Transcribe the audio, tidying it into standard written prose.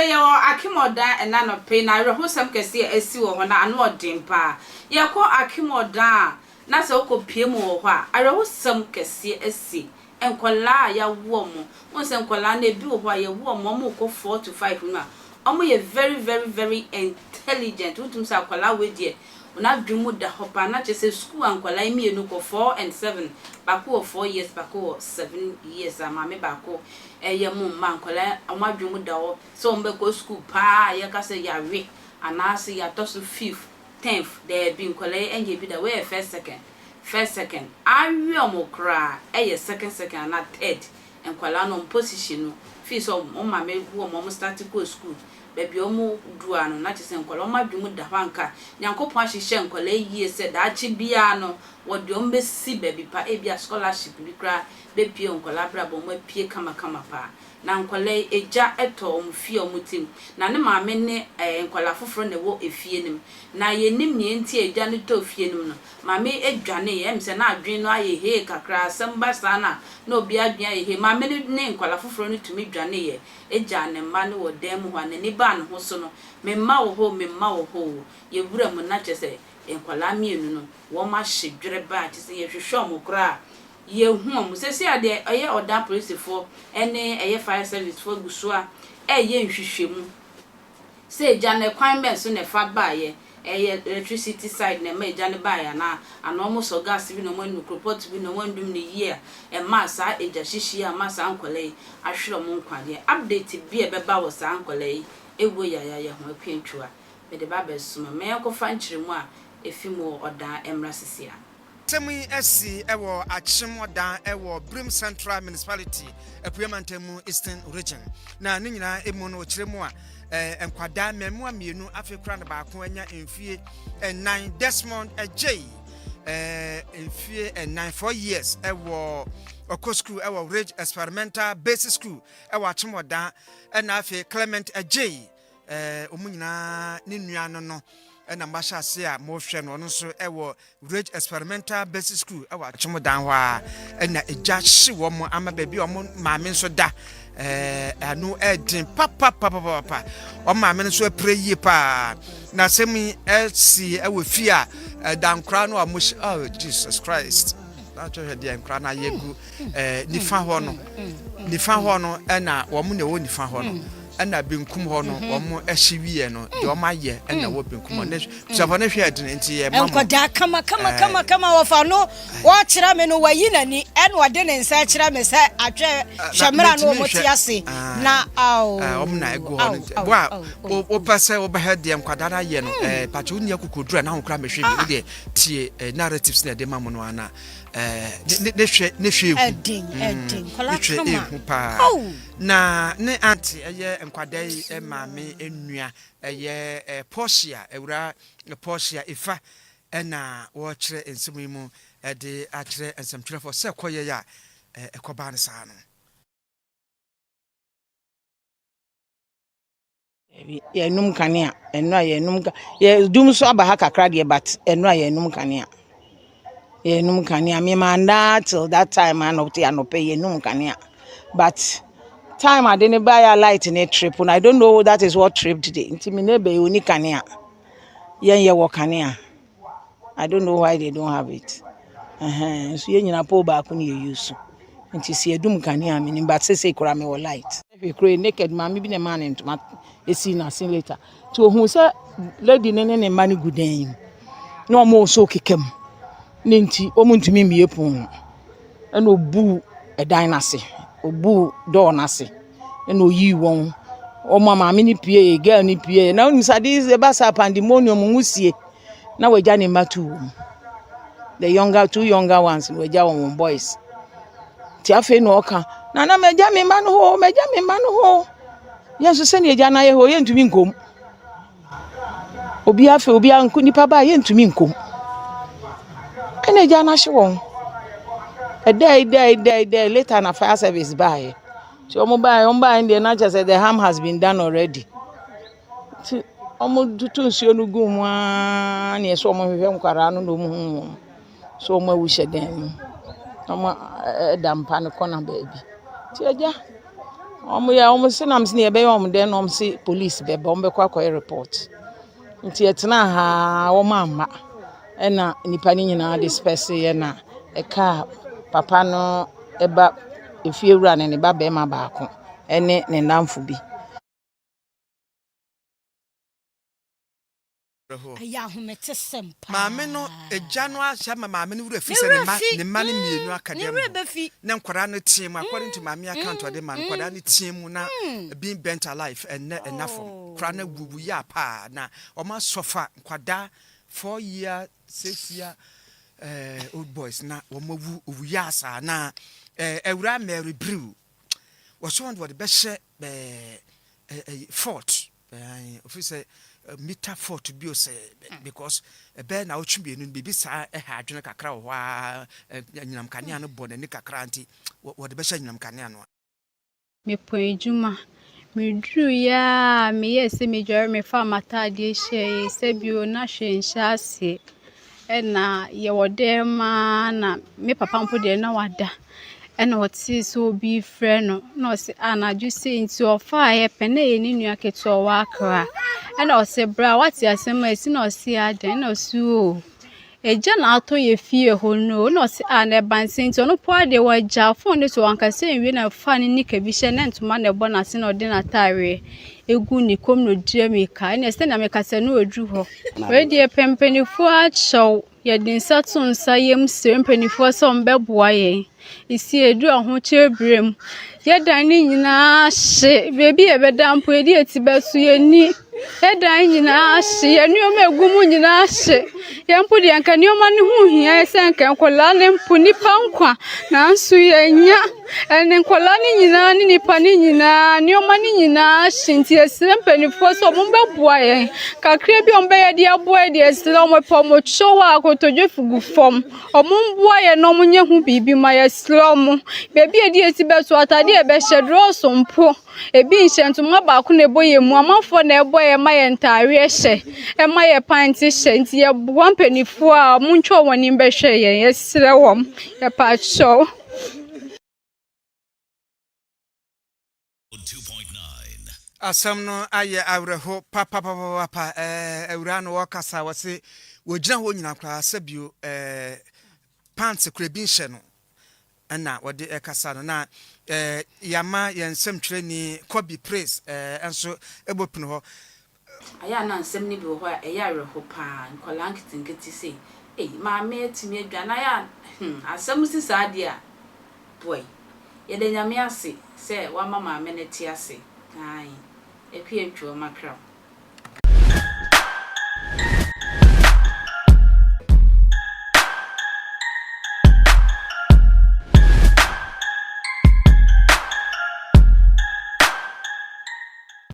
say your Akimoda and none of pain. I who some can see a sea or na no dimpa. Ya call Akimoda. Na so ko piemu ho a rewo sam kese asi enkola ya wo mo won se enkola na bi ho ya wo mo mo ko 4 to 5 na omo ye very intelligent utum sa enkola we die una dwumu da hopa na che se school enkola mi enu ko 4 and 7 bako 4 years bako 7 years ama me bako ye mo ma enkola omo dwumu da ho so mbe ko school pa ya ka se ya we anase ya to so 5th 10th there been collect and you be the way first second awi omokra second na third and kwala no position no fi so mama me wo mom start go school baby omo dua no na chese nkwala ma dwumu da hwanka nyankopon ahihye nkwala yie se da achi bia no wo de ombe si baby pa bia scholarship bi kra be pie nkwala bra bo ma pie kama pa na nkwala eja eto omfie omutim na ne maame ne nkwala foforo ne wo efie nim na ye nim ye nti eja ne to fie nim no maame edwane ye mse na adwen no aye he kakra samba sana na obi adwen aye he maame ne nkwala foforo ne tumi dwane ye eja ne ma ne wo dem ho ne ni ba ne ho so no memma wo ho ye wura mu na chese nkwala mienu no wo ma hye ba chese ye hwehwe omokra ye hu om sesi ade eye oda police for ene eye fire service for gusua eye nhwehwemu se jane kwan ben so ne fa ba ye eye electricity side na ma jane ba ya na anomo so gas bi no mo report bi no wandum ne year e ma sa eja hihia ma sa ankole ahwere mo nkwade update bi e beba wo sa ankole ewo ya ho apentwa me de ba besuma me ko fa nkyeremu a efimo oda emra sisia Temi SC ewo Achimodan ewo Brim Central Municipality Epuyamantemu Eastern Region na ne nyina emu no kiremu a enkwada memu amienu afekura na baako anya emfie 9 Desmond J emfie 9 4 years ewo Oko School ewo Ridge Experimental Basic School ewo Achimodan na afe Clement J omunyina ne nuano no na mbasha se a mo hwe no nso ewo Ridge Experimental Basic School ewo Achimodan ho a na eja hye wo mo ama baby o mo maame nso da anu edin papa o maame nso apreye pa na semi LC ewo fi a dankra no a mo oh Jesus Christ na cho he dia nkra na yegu nifa ho no na wo mo na wo nifa ho no ana benkum ho no omo ehyiwie no de o maye ana wo benkum no so na hwe adin nti ye mama enkoda kama wo fa no wo kira me no wayi nani en wo de ne nsa kira me se atwe hwemra no mo ti ase na omo na ego ho no wo pese wo ba head ye enkoda na ye no pacho nia kokodura na ho kra me hwe bi de tie narratives na de mama no ana ne hwe edin kola kama na ne anti eye nkwadai maame enua eye Portia ewura Portia ifa na wo kire ensemu mu de akire ensemtwerefo se koye ya ekoba ne saa no ye num kanea enua ye num ye dum so aba ha kakra de but enua ye num kanea me manda till that time anope ye num kanea but time I didn't buy a light in a trip and I don't know that is what trip today. Intimidate unikania. Ye wakania. I don't know why they don't have it. So you na pull back when you use. And you see a doom kania meaning but say kurame or light. If you create naked man, maybe a man into my seen later. To who say lady nene money good name. No more so kikem. Ninti omuntumi miepon. And obu a dynasty. Obu door nase eno yi won o mama me ni pie girl ni pie na unu sadi is the basa pandemonium ngusie na waja ne matu the two younger ones waja won boys ti afi no oka na meja me ma no ho yesu se ne eja na ye ho ye ntumi nkom obi afi obi anku nipa ba ye ntumi nkom ene eja na hye won a day later na fire service buy. So on buy in the nature said the harm has been done already. Omo tutu nsuo no gu mu a na so omo hwehwe nkwara no no mu so omo wuhye den omo dampa no kona baby ti aja omo se nam se ne be omo den no se police be omo be kwa report nti etena ha omo amma na nipa ni nyina disperse ye na eka papa no eba efiewura ne ba be ma baako ene ne ndamfo bi aya humete sempa maame no egya no ahya maame no wura fi se ne ma ne mienu akadem na nkwara no team according to maame account of the man nkwara no team na being bent alive and enough kra na gugu ya pa na o ma sofa nkwada 4 year 6 year old boys na wo mawu owu ya asa na ewura Mary Brew wo so won the best fort officer meter fort bi o say because be na otwumbe nu bibi sa ha adwene kakra wo ha nyinam kanea no bo na ni kakra anti wo de be sha nyinam kanea no me poejuma me dru ya me yese me dware me fa matade hye se bio na hwenhya ase na ye wode ma na me papa mpo de na wada ena woti so bi frɛ no na o se anaju se nti ofa ye pene ye ni nua keto wa akra ena o se bra wati asema esi na o se adan na o su eja na ato ye fie ho no na o se na banse nti ono po ade wa ja fon ne so anka se nwi na fa ni nika bi hye na ntoma na ebo na se na ode na tare egu ni kom no die meka ena se na meka se no odru ho we die pempenifo a chow ye din sato nsa yem se pempenifo so mbeboa ye isi edu aho chebrem ye dan ni nyina hye bebi e bedampo edi etibesu ye ni ye dan nyina hye ye nuoma egumu nyina hye ye mpo de anka nuoma ne hu hia ese nka nkola ne mpo nipa nkwa na nso ye nya ene nkola ne nyina ne nipa ne nyina nuoma ne nyina hye nti esire mpanifo so mbeboa ye kakra bi ombe ye de aboa de esire omopo mo chowa akotodwe fugu fom omumboa ye no munye hu bibi ma ye slomo bebi edi etibeso atade e be hyedro sompo ebi nhyentuma baako na eboye mu amanfo na eboye ma ye ntare hye e ma ye panti hye nti ye boa mpanifo a muntwo woni be hwe ye esire wom ye pa cho asam no aye awreho papa ewura no wakasa wase wogina ho nyina kra sabio pants krebi hye no na wode ekasa no na yama yensem twreni Kobe Praise enso ebopin ho aya na nsem ni bi ho a eya reho pa nkola nkitinkiti sei maame atimi adwana ya asem si saade a boy ye de nyame ase se wa mama maame ne ti ase ai ekwie ntwo makra